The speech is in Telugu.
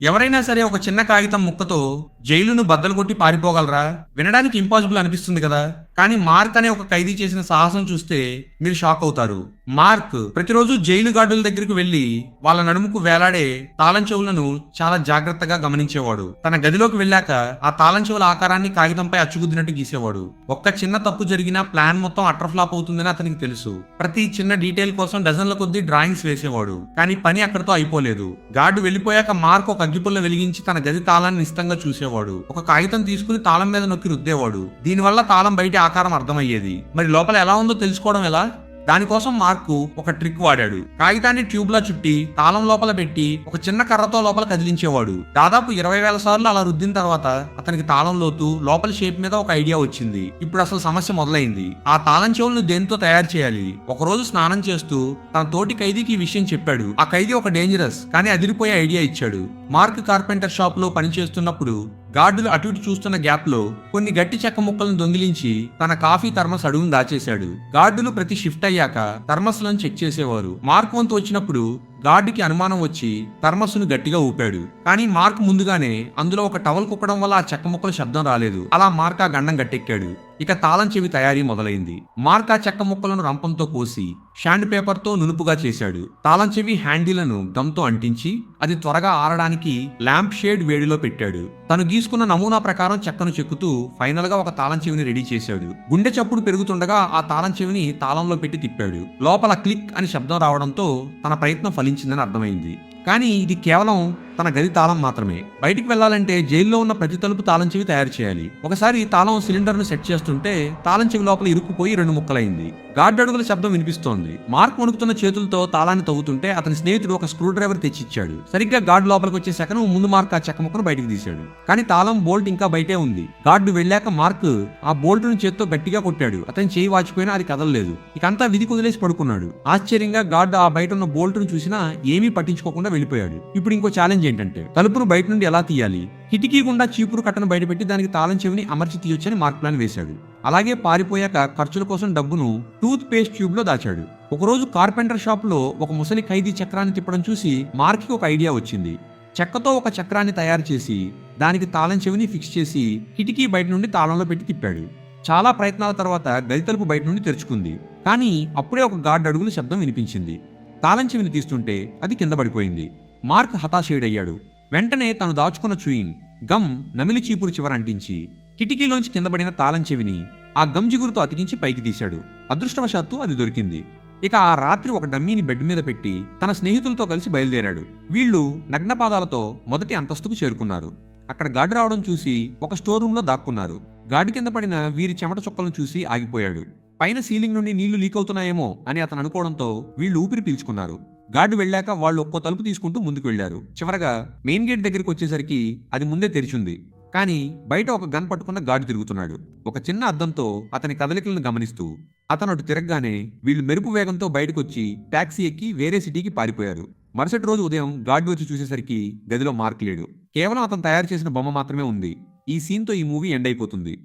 ఎవరైనా సరే ఒక చిన్న కాగితం ముక్కతో జైలును బద్దలు కొట్టి పారిపోగలరా? వినడానికి ఇంపాసిబుల్ అనిపిస్తుంది కదా. కానీ మార్క్ అనే ఒక ఖైదీ చేసిన సాహసం చూస్తే మీరు షాక్ అవుతారు. మార్క్ ప్రతిరోజు జైలు గార్డుల దగ్గరికి వెళ్లి వాళ్ళ నడుముకు వేలాడే తాళం చెవులను చాలా జాగ్రత్తగా గమనించేవాడు. తన గదిలోకి వెళ్ళాక ఆ తాళం చెవుల ఆకారాన్ని కాగితంపై అచ్చుగుద్దినట్టు గీసేవాడు. ఒక్క చిన్న తప్పు జరిగినా ప్లాన్ మొత్తం అట్రఫ్లాప్ అవుతుందని అతనికి తెలుసు. ప్రతి చిన్న డీటెయిల్ కోసం డజన్ల కొద్దీ డ్రాయింగ్స్ వేసేవాడు. కానీ పని అక్కడితో అయిపోలేదు. గార్డు వెళ్లిపోయాక మార్క్ ఒక అగ్గిపుల్ల వెలిగించి తన గది తాళాన్ని నిశితంగా చూసేవాడు. ఒక కాగితం తీసుకుని తాళం మీద నొక్కి రుద్దేవాడు. దీనివల్ల తాళం బయటి ఆకారం అర్థమయ్యేది. మరి లోపల ఎలా ఉందో తెలుసుకోవడం ఎలా? దానికోసం మార్కు ఒక ట్రిక్ వాడాడు. కాగితాన్ని ట్యూబ్ లా చుట్టి తాళం లోపల పెట్టి ఒక చిన్న కర్రతో లోపల కదిలించేవాడు. దాదాపు 20,000 సార్లు అలా రుద్దిన తర్వాత అతనికి తాళం లోతు, లోపల షేప్ మీద ఒక ఐడియా వచ్చింది. ఇప్పుడు అసలు సమస్య మొదలైంది. ఆ తాళం చెవులను దేంతో తయారు చేయాలి? ఒకరోజు స్నానం చేస్తూ తన తోటి ఖైదీకి ఈ విషయం చెప్పాడు. ఆ ఖైదీ ఒక డేంజరస్ కానీ అదిరిపోయే ఐడియా ఇచ్చాడు. మార్క్ కార్పెంటర్ షాప్ లో పనిచేస్తున్నప్పుడు గార్డులు అటు ఇటు చూస్తున్న గ్యాప్ లో కొన్ని గట్టి చెక్క ముక్కలను దొంగిలించి తన కాఫీ థర్మస్ అడుగును దాచేశాడు. గార్డులు ప్రతి షిఫ్ట్ అయ్యాక థర్మస్ లను చెక్ చేసేవారు. మార్క్ వంతు వచ్చినప్పుడు గార్డుకి అనుమానం వచ్చి థర్మస్ను గట్టిగా ఊపాడు. కానీ మార్క్ ముందుగానే అందులో ఒక టవల్ కుక్కడం వల్ల ఆ చెక్క ముక్కల శబ్దం రాలేదు. అలా మార్క్ ఆ గండం గట్టెక్కాడు. ఇక తాళం చెవి తయారీ మొదలైంది. మార్క్ ఆ చెక్క ముక్కలను రంపంతో కోసి షాండ్ పేపర్ తో నునుపుగా చేశాడు. తాళం చెవి హ్యాండిలను గమ్తో అంటించి అది త్వరగా ఆరడానికి ల్యాంప్ షేడ్ వేడిలో పెట్టాడు. తను గీసుకున్న నమూనా ప్రకారం చెక్కను చెక్కుతూ ఫైనల్ గా ఒక తాళం చెవిని రెడీ చేశాడు. గుండె చప్పుడు పెరుగుతుండగా ఆ తాళం చెవిని తాళంలో పెట్టి తిప్పాడు. లోపల క్లిక్ అని శబ్దం రావడంతో తన ప్రయత్నం ఫలించిందని అర్థమైంది. కానీ ఇది కేవలం తన గది తాళం మాత్రమే. బయటికి వెళ్లాలంటే జైల్లో ఉన్న ప్రతి తలుపు తాళం చెవి తయారు చేయాలి. ఒకసారి తాళం సిలిండర్ ను సెట్ చేస్తుంటే తాళం చెవి లోపల ఇరుక్కుపోయి 2 ముక్కలైంది. గార్డ్ అడుగుల శబ్దం వినిపిస్తోంది. మార్క్ వణుకుతున్న చేతులతో తాళాన్ని తవ్వుతుంటే అతని స్నేహితుడు ఒక స్క్రూ డ్రైవర్ తెచ్చిచ్చాడు. సరిగ్గా గార్డ్ లోపలికి వచ్చే సెకను ముందు మార్క్ ఆ చెక్క ముక్కను బయటికి తీశాడు. కానీ తాళం బోల్ట్ ఇంకా బయటే ఉంది. గార్డు వెళ్ళాక మార్క్ ఆ బోల్ట్ ను చేత్తో గట్టిగా కొట్టాడు. అతని చేయి వాచిపోయినా అది కదలలేదు. ఇకంతా విధి కుదిలేసి పడుకున్నాడు. ఆశ్చర్యంగా గార్డ్ ఆ బయట ఉన్న బోల్ట్ ను చూసినా ఏమీ పట్టించుకోకుండా వెళ్ళిపోయాడు. ఇప్పుడు ఇంకో ఛాలెంజ్ ఏంటంటే తలుపును బయట నుండి ఎలా తీయాలి? కిటికీ గుండా చీపురు కట్టను బయటపెట్టి దానికి తాళం చెవిని అమర్చి తీయొచ్చని మార్క్ ప్లాన్ వేశాడు. అలాగే పారిపోయాక ఖర్చుల కోసం డబ్బును టూత్ పేస్ట్ ట్యూబ్ లో దాచాడు. ఒకరోజు కార్పెంటర్ షాప్ లో ఒక ముసలి ఖైదీ చక్రాన్ని తిప్పడం చూసి మార్క్ కి ఒక ఐడియా వచ్చింది. చెక్కతో ఒక చక్రాన్ని తయారు చేసి దానికి తాళం చెవిని ఫిక్స్ చేసి కిటికీ బయట నుండి తాళంలో పెట్టి తిప్పాడు. చాలా ప్రయత్నాల తర్వాత గది తలుపు బయట నుండి తెరుచుకుంది. కానీ అప్పుడే ఒక గార్డ్ అడుగుల శబ్దం వినిపించింది. తాళం చెవిని తీస్తుంటే అది కింద పడిపోయింది. మార్క్ హతాశయుడయ్యాడు. వెంటనే తను దాచుకున్న చూయింగ్ గమ్ నమిలి చీపురు చివర అంటించి కిటికీలోంచి కింద పడిన తాళం చెవిని ఆ గమ్ జిగురుతో అతికించి పైకి తీశాడు. అదృష్టవశాత్తు అది దొరికింది. ఇక ఆ రాత్రి ఒక డమ్మీని బెడ్ మీద పెట్టి తన స్నేహితులతో కలిసి బయలుదేరాడు. వీళ్లు నగ్నపాదాలతో మొదటి అంతస్తుకు చేరుకున్నారు. అక్కడ గార్డు రావడం చూసి ఒక స్టోర్ రూమ్ లో దాక్కున్నారు. గార్డు కింద పడిన వీరి చెమట చుక్కలను చూసి ఆగిపోయాడు. పైన సీలింగ్ నుండి నీళ్లు లీక్ అవుతున్నాయేమో అని అతను అనుకోవడంతో వీళ్లు ఊపిరి పీల్చుకున్నారు. గార్డు వెళ్ళాక వాళ్ళు ఒక్కో తలుపు తీసుకుంటూ ముందుకు వెళ్లారు. చివరగా మెయిన్ గేట్ దగ్గరికి వచ్చేసరికి అది ముందే తెరిచింది. కానీ బయట ఒక గన్ పట్టుకున్న గార్డు తిరుగుతున్నాడు. ఒక చిన్న అద్దంతో అతని కదలికలను గమనిస్తూ అతను అటు తిరగగానే వీళ్ళు మెరుపు వేగంతో బయటకొచ్చి టాక్సీ ఎక్కి వేరే సిటీకి పారిపోయారు. మరుసటి రోజు ఉదయం గార్డు వచ్చి చూసేసరికి గదిలో మార్క్ లేడు. కేవలం అతను తయారు చేసిన బొమ్మ మాత్రమే ఉంది. ఈ సీన్ తో ఈ మూవీ ఎండ్ అయిపోతుంది.